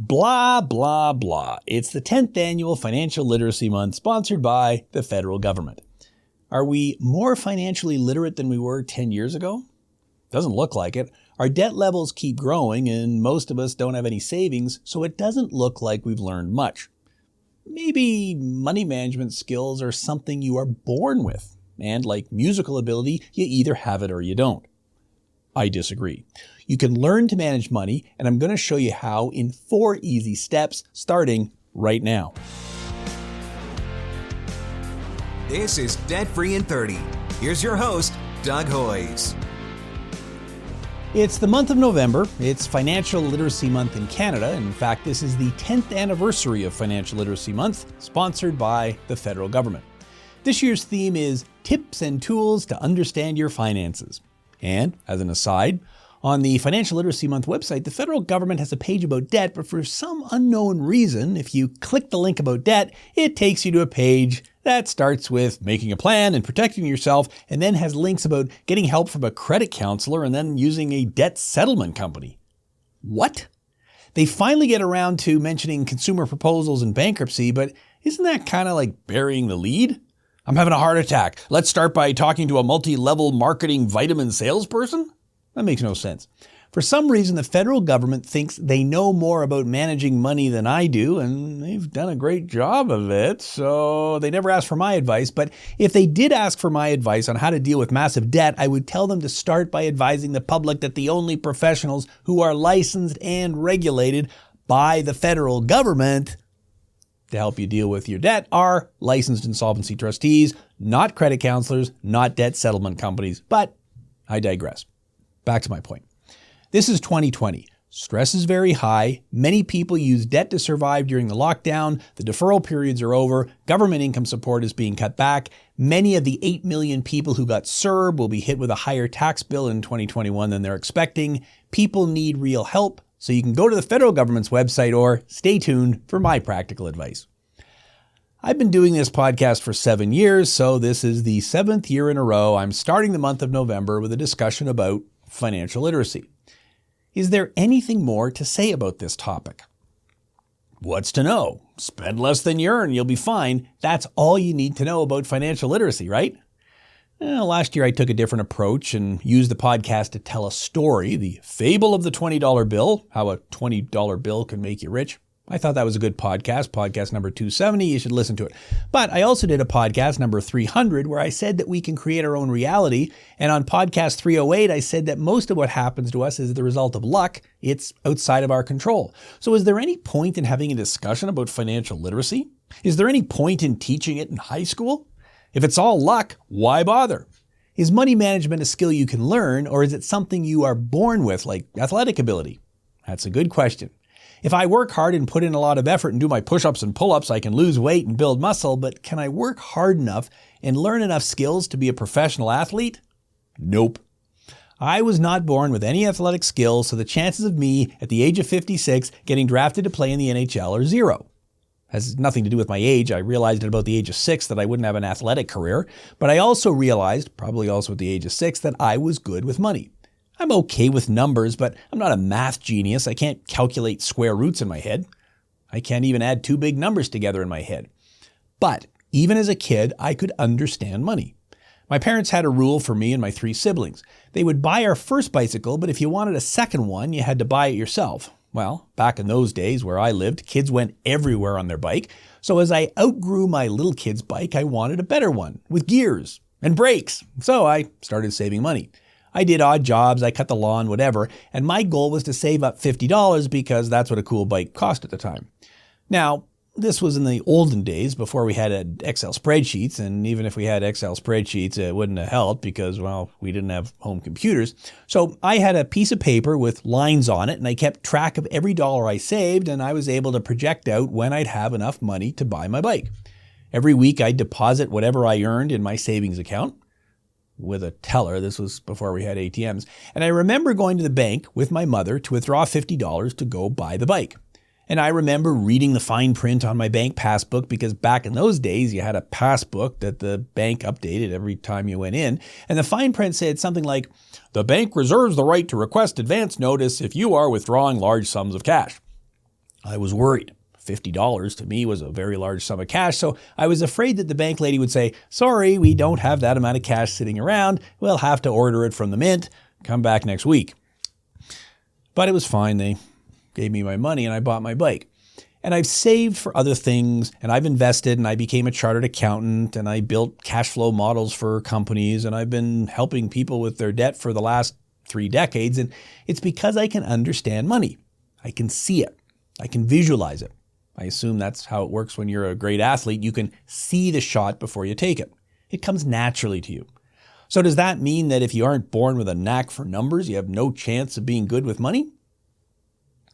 Blah, blah, blah. It's the 10th annual Financial Literacy Month sponsored by the federal government. Are we more financially literate than we were 10 years ago? Doesn't look like it. Our debt levels keep growing and most of us don't have any savings, so it doesn't look like we've learned much. Maybe money management skills are something you are born with, and like musical ability, you either have it or you don't. I disagree. You can learn to manage money, and I'm going to show you how in 4 easy steps, starting right now. This is Debt Free in 30. Here's your host, Doug Hoyes. It's the month of November. It's Financial Literacy Month in Canada. In fact, this is the 10th anniversary of Financial Literacy Month, sponsored by the federal government. This year's theme is Tips and Tools to Understand Your Finances. And, as an aside, on the Financial Literacy Month website, the federal government has a page about debt, but for some unknown reason, if you click the link about debt, it takes you to a page that starts with making a plan and protecting yourself, and then has links about getting help from a credit counselor and then using a debt settlement company. What? They finally get around to mentioning consumer proposals and bankruptcy, but isn't that kind of like burying the lead? I'm having a heart attack. Let's start by talking to a multi-level marketing vitamin salesperson? That makes no sense. For some reason, the federal government thinks they know more about managing money than I do, and they've done a great job of it, so they never ask for my advice. But if they did ask for my advice on how to deal with massive debt, I would tell them to start by advising the public that the only professionals who are licensed and regulated by the federal government to help you deal with your debt are licensed insolvency trustees, not credit counselors, not debt settlement companies. But I digress. Back to my point. This is 2020. Stress is very high. Many people use debt to survive during the lockdown. The deferral periods are over. Government income support is being cut back. Many of the 8 million people who got CERB will be hit with a higher tax bill in 2021 than they're expecting. People need real help. So you can go to the federal government's website or stay tuned for my practical advice. I've been doing this podcast for 7 years, so this is the 7th year in a row I'm starting the month of November with a discussion about financial literacy. Is there anything more to say about this topic? What's to know? Spend less than you earn, you'll be fine. That's all you need to know about financial literacy, right? Last year I took a different approach and used the podcast to tell a story, the fable of the $20 bill, how a $20 bill can make you rich. I thought that was a good podcast number 270. You should listen to it. But I also did a podcast number 300 where I said that we can create our own reality. And on podcast 308, I said that most of what happens to us is the result of luck. It's outside of our control. So is there any point in having a discussion about financial literacy? Is there any point in teaching it in high school? If it's all luck, why bother? Is money management a skill you can learn, or is it something you are born with, like athletic ability? That's a good question. If I work hard and put in a lot of effort and do my push-ups and pull-ups, I can lose weight and build muscle, but can I work hard enough and learn enough skills to be a professional athlete? Nope. I was not born with any athletic skills, so the chances of me at the age of 56 getting drafted to play in the NHL are zero. Has nothing to do with my age. I realized at about the age of 6 that I wouldn't have an athletic career, but I also realized, probably also at the age of 6, that I was good with money. I'm okay with numbers, but I'm not a math genius. I can't calculate square roots in my head. I can't even add 2 big numbers together in my head. But even as a kid, I could understand money. My parents had a rule for me and my 3 siblings. They would buy our first bicycle, but if you wanted a second one, you had to buy it yourself. Well, back in those days where I lived, kids went everywhere on their bike. So as I outgrew my little kid's bike, I wanted a better one with gears and brakes. So I started saving money. I did odd jobs, I cut the lawn, whatever, and my goal was to save up $50 because that's what a cool bike cost at the time. Now, this was in the olden days before we had Excel spreadsheets, and even if we had Excel spreadsheets, it wouldn't have helped because, well, we didn't have home computers. So I had a piece of paper with lines on it, and I kept track of every dollar I saved, and I was able to project out when I'd have enough money to buy my bike. Every week I'd deposit whatever I earned in my savings account with a teller. This was before we had ATMs. And I remember going to the bank with my mother to withdraw $50 to go buy the bike. And I remember reading the fine print on my bank passbook because back in those days, you had a passbook that the bank updated every time you went in. And the fine print said something like, "The bank reserves the right to request advance notice if you are withdrawing large sums of cash." I was worried. $50 to me was a very large sum of cash, so I was afraid that the bank lady would say, "Sorry, we don't have that amount of cash sitting around. We'll have to order it from the mint. Come back next week." But it was fine. They gave me my money and I bought my bike. And I've saved for other things, and I've invested, and I became a chartered accountant, and I built cash flow models for companies, and I've been helping people with their debt for the last 3 decades, and it's because I can understand money. I can see it. I can visualize it. I assume that's how it works when you're a great athlete. You can see the shot before you take it. It comes naturally to you. So does that mean that if you aren't born with a knack for numbers, you have no chance of being good with money?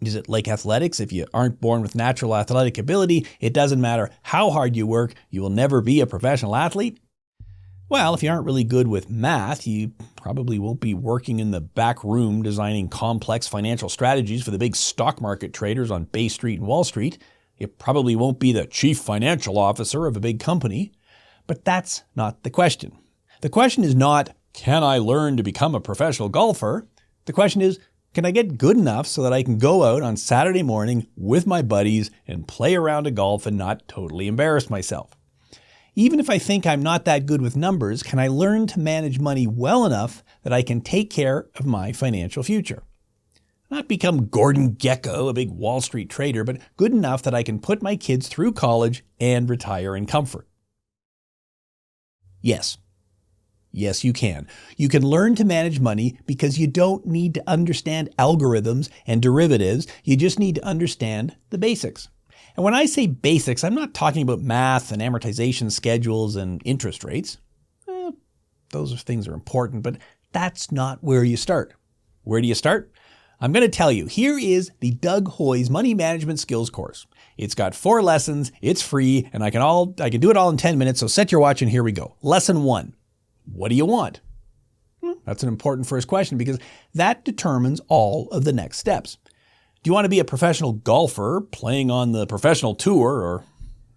Is it like athletics? If you aren't born with natural athletic ability, it doesn't matter how hard you work, you will never be a professional athlete? Well, if you aren't really good with math, you probably won't be working in the back room designing complex financial strategies for the big stock market traders on Bay Street and Wall Street. You probably won't be the chief financial officer of a big company. But that's not the question. The question is not, can I learn to become a professional golfer? The question is, can I get good enough so that I can go out on Saturday morning with my buddies and play a round of golf and not totally embarrass myself? Even if I think I'm not that good with numbers, can I learn to manage money well enough that I can take care of my financial future? Not become Gordon Gekko, a big Wall Street trader, but good enough that I can put my kids through college and retire in comfort. Yes. Yes, you can. You can learn to manage money because you don't need to understand algorithms and derivatives. You just need to understand the basics. And when I say basics, I'm not talking about math and amortization schedules and interest rates. Those things are important, but that's not where you start. Where do you start? I'm going to tell you. Here is the Doug Hoy's Money Management Skills course. It's got 4 lessons, it's free, and I can do it all in 10 minutes, so set your watch and here we go. Lesson 1. What do you want? That's an important first question because that determines all of the next steps. Do you want to be a professional golfer playing on the professional tour, or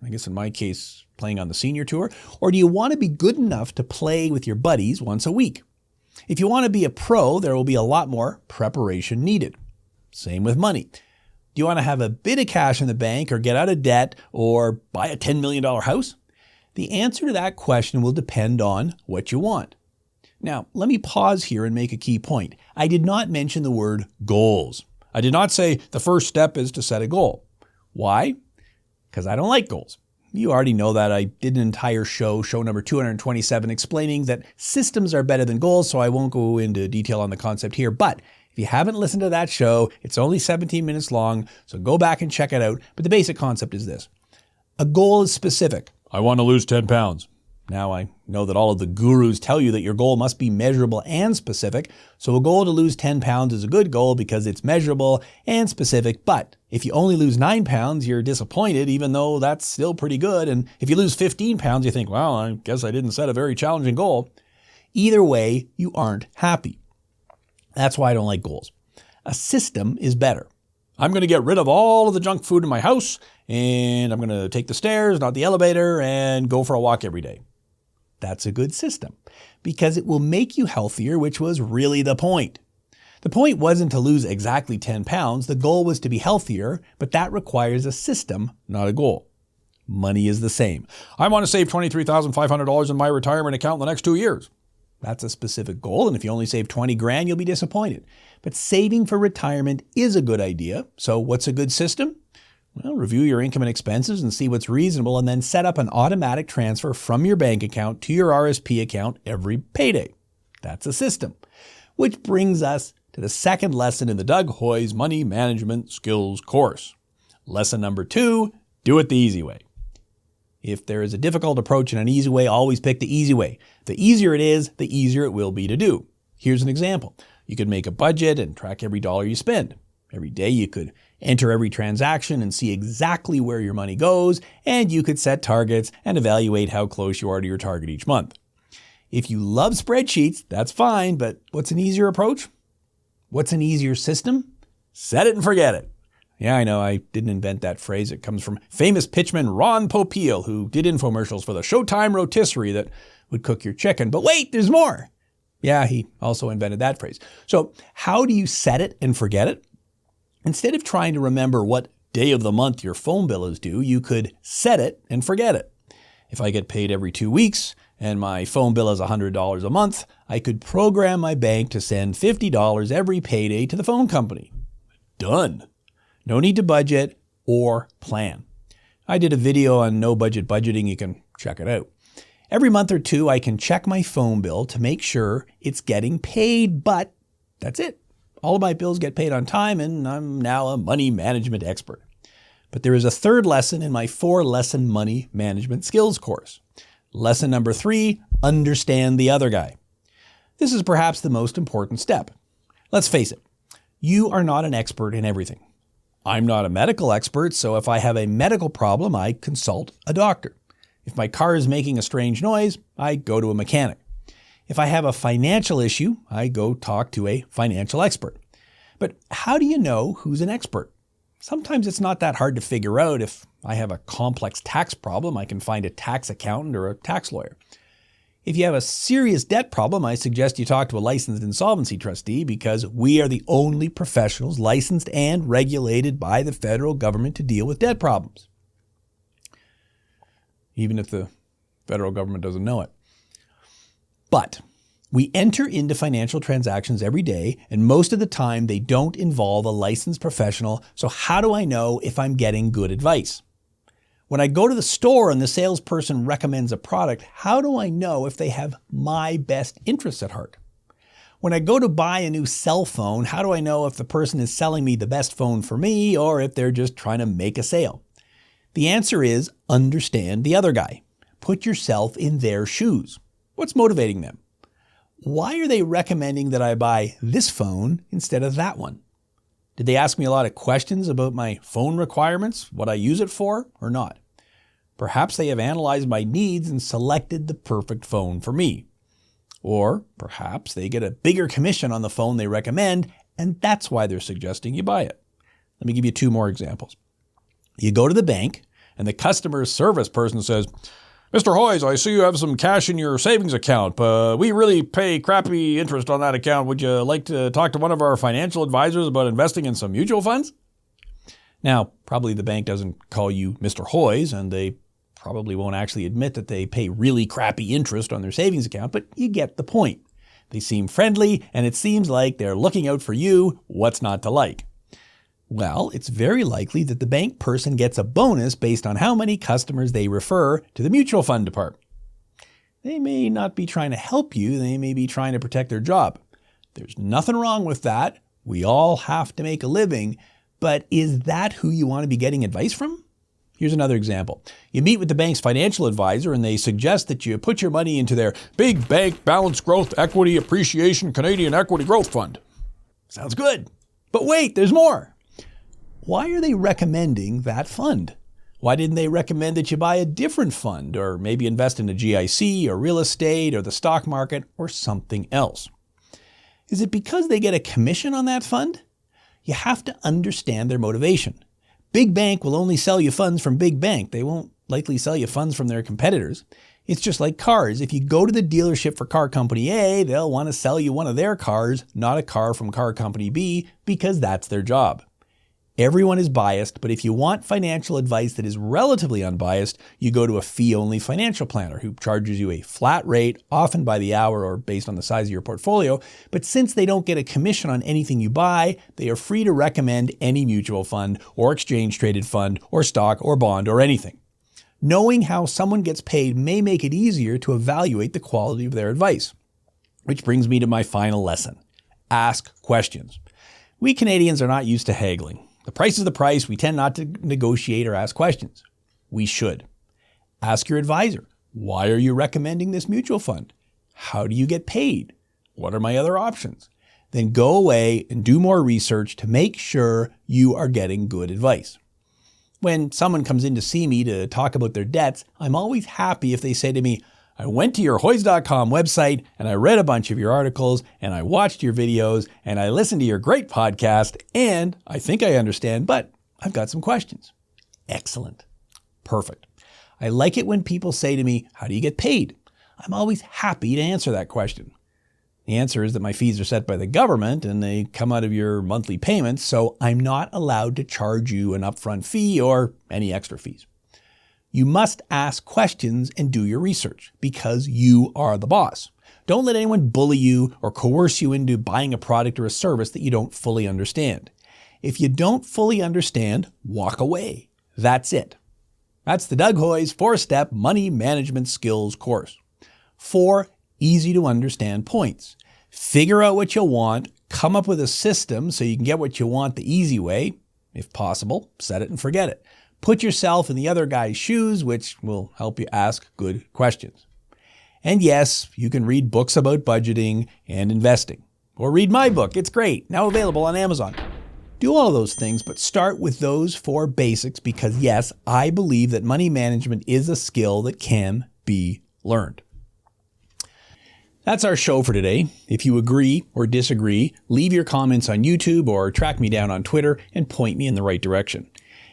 I guess in my case, playing on the senior tour? Or do you want to be good enough to play with your buddies once a week? If you want to be a pro, there will be a lot more preparation needed. Same with money. Do you want to have a bit of cash in the bank or get out of debt or buy a $10 million house? The answer to that question will depend on what you want. Now, let me pause here and make a key point. I did not mention the word goals. I did not say the first step is to set a goal. Why? Because I don't like goals. You already know that. I did an entire show number 227, explaining that systems are better than goals, so I won't go into detail on the concept here. But if you haven't listened to that show, it's only 17 minutes long, so go back and check it out. But the basic concept is this. A goal is specific. I want to lose 10 pounds. Now, I know that all of the gurus tell you that your goal must be measurable and specific, so a goal to lose 10 pounds is a good goal because it's measurable and specific, but if you only lose 9 pounds, you're disappointed, even though that's still pretty good, and if you lose 15 pounds, you think, well, I guess I didn't set a very challenging goal. Either way, you aren't happy. That's why I don't like goals. A system is better. I'm going to get rid of all of the junk food in my house, and I'm going to take the stairs, not the elevator, and go for a walk every day. That's a good system because it will make you healthier, which was really the point. The point wasn't to lose exactly 10 pounds. The goal was to be healthier, but that requires a system, not a goal. Money is the same. I want to save $23,500 in my retirement account in the next 2 years. That's a specific goal, and if you only save 20 grand, you'll be disappointed. But saving for retirement is a good idea. So what's a good system? Well, review your income and expenses and see what's reasonable, and then set up an automatic transfer from your bank account to your RSP account every payday. That's a system. Which brings us to the second lesson in the Doug Hoy's Money Management Skills course. Lesson number 2, do it the easy way. If there is a difficult approach and an easy way, always pick the easy way. The easier it is, the easier it will be to do. Here's an example. You could make a budget and track every dollar you spend. Every day you could enter every transaction and see exactly where your money goes, and you could set targets and evaluate how close you are to your target each month. If you love spreadsheets, that's fine, but what's an easier approach? What's an easier system? Set it and forget it. Yeah, I know, I didn't invent that phrase. It comes from famous pitchman Ron Popeil, who did infomercials for the Showtime rotisserie that would cook your chicken. But wait, there's more. Yeah, he also invented that phrase. So how do you set it and forget it? Instead of trying to remember what day of the month your phone bill is due, you could set it and forget it. If I get paid every 2 weeks and my phone bill is $100 a month, I could program my bank to send $50 every payday to the phone company. Done. No need to budget or plan. I did a video on no budget budgeting. You can check it out. Every month or two, I can check my phone bill to make sure it's getting paid, but that's it. All of my bills get paid on time, and I'm now a money management expert. But there is a third lesson in my 4-lesson money management skills course. Lesson number 3, understand the other guy. This is perhaps the most important step. Let's face it, you are not an expert in everything. I'm not a medical expert, so if I have a medical problem, I consult a doctor. If my car is making a strange noise, I go to a mechanic. If I have a financial issue, I go talk to a financial expert. But how do you know who's an expert? Sometimes it's not that hard to figure out. If I have a complex tax problem, I can find a tax accountant or a tax lawyer. If you have a serious debt problem, I suggest you talk to a licensed insolvency trustee because we are the only professionals licensed and regulated by the federal government to deal with debt problems. Even if the federal government doesn't know it. But we enter into financial transactions every day, and most of the time they don't involve a licensed professional, so how do I know if I'm getting good advice? When I go to the store and the salesperson recommends a product, how do I know if they have my best interests at heart? When I go to buy a new cell phone, how do I know if the person is selling me the best phone for me or if they're just trying to make a sale? The answer is understand the other guy. Put yourself in their shoes. What's motivating them? Why are they recommending that I buy this phone instead of that one? Did they ask me a lot of questions about my phone requirements, what I use it for, or not? Perhaps they have analyzed my needs and selected the perfect phone for me. Or perhaps they get a bigger commission on the phone they recommend, and that's why they're suggesting you buy it. Let me give you 2 more examples. You go to the bank, and the customer service person says, "Mr. Hoyes, I see you have some cash in your savings account, but we really pay crappy interest on that account. Would you like to talk to one of our financial advisors about investing in some mutual funds?" Now, probably the bank doesn't call you Mr. Hoyes, and they probably won't actually admit that they pay really crappy interest on their savings account, but you get the point. They seem friendly, and it seems like they're looking out for you. What's not to like? Well, it's very likely that the bank person gets a bonus based on how many customers they refer to the mutual fund department. They may not be trying to help you, they may be trying to protect their job. There's nothing wrong with that. We all have to make a living, but is that who you want to be getting advice from? Here's another example. You meet with the bank's financial advisor and they suggest that you put your money into their Big Bank Balanced Growth Equity Appreciation Canadian Equity Growth Fund. Sounds good. But wait, there's more. Why are they recommending that fund? Why didn't they recommend that you buy a different fund or maybe invest in a GIC or real estate or the stock market or something else? Is it because they get a commission on that fund? You have to understand their motivation. Big Bank will only sell you funds from Big Bank. They won't likely sell you funds from their competitors. It's just like cars. If you go to the dealership for car company A, they'll want to sell you one of their cars, not a car from car company B, because that's their job. Everyone is biased, but if you want financial advice that is relatively unbiased, you go to a fee-only financial planner who charges you a flat rate, often by the hour or based on the size of your portfolio. But since they don't get a commission on anything you buy, they are free to recommend any mutual fund or exchange-traded fund or stock or bond or anything. Knowing how someone gets paid may make it easier to evaluate the quality of their advice. Which brings me to my final lesson. Ask questions. We Canadians are not used to haggling. The price is the price. We tend not to negotiate or ask questions. We should. Ask your advisor, why are you recommending this mutual fund? How do you get paid? What are my other options? Then go away and do more research to make sure you are getting good advice. When someone comes in to see me to talk about their debts, I'm always happy if they say to me, I went to your Hoyes.com website and I read a bunch of your articles and I watched your videos and I listened to your great podcast and I think I understand, but I've got some questions. Excellent. Perfect. I like it when people say to me, how do you get paid? I'm always happy to answer that question. The answer is that my fees are set by the government and they come out of your monthly payments, so I'm not allowed to charge you an upfront fee or any extra fees. You must ask questions and do your research because you are the boss. Don't let anyone bully you or coerce you into buying a product or a service that you don't fully understand. If you don't fully understand, walk away. That's it. That's the Doug Hoy's 4-step money management skills course. 4 easy to understand points. Figure out what you want, come up with a system so you can get what you want the easy way. If possible, set it and forget it. Put yourself in the other guy's shoes, which will help you ask good questions. And yes, you can read books about budgeting and investing. Or read my book. It's great. Now available on Amazon. Do all of those things, but start with those 4 basics because yes, I believe that money management is a skill that can be learned. That's our show for today. If you agree or disagree, leave your comments on YouTube or track me down on Twitter and point me in the right direction.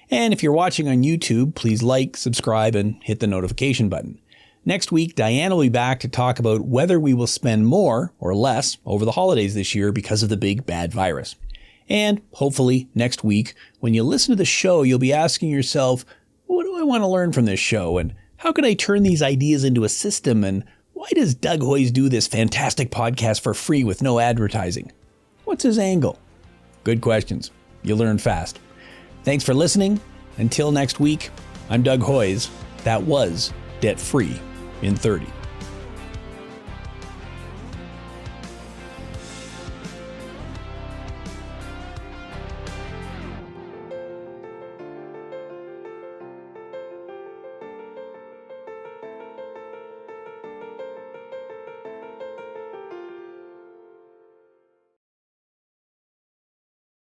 And if you're watching on YouTube, please like, subscribe, and hit the notification button. Next week, Diane will be back to talk about whether we will spend more or less over the holidays this year because of the big bad virus. And hopefully next week, when you listen to the show, you'll be asking yourself, what do I want to learn from this show? And how can I turn these ideas into a system? And why does Doug Hoyes do this fantastic podcast for free with no advertising? What's his angle? Good questions. You learn fast. Thanks for listening. Until next week, I'm Doug Hoyes. That was Debt Free in 30.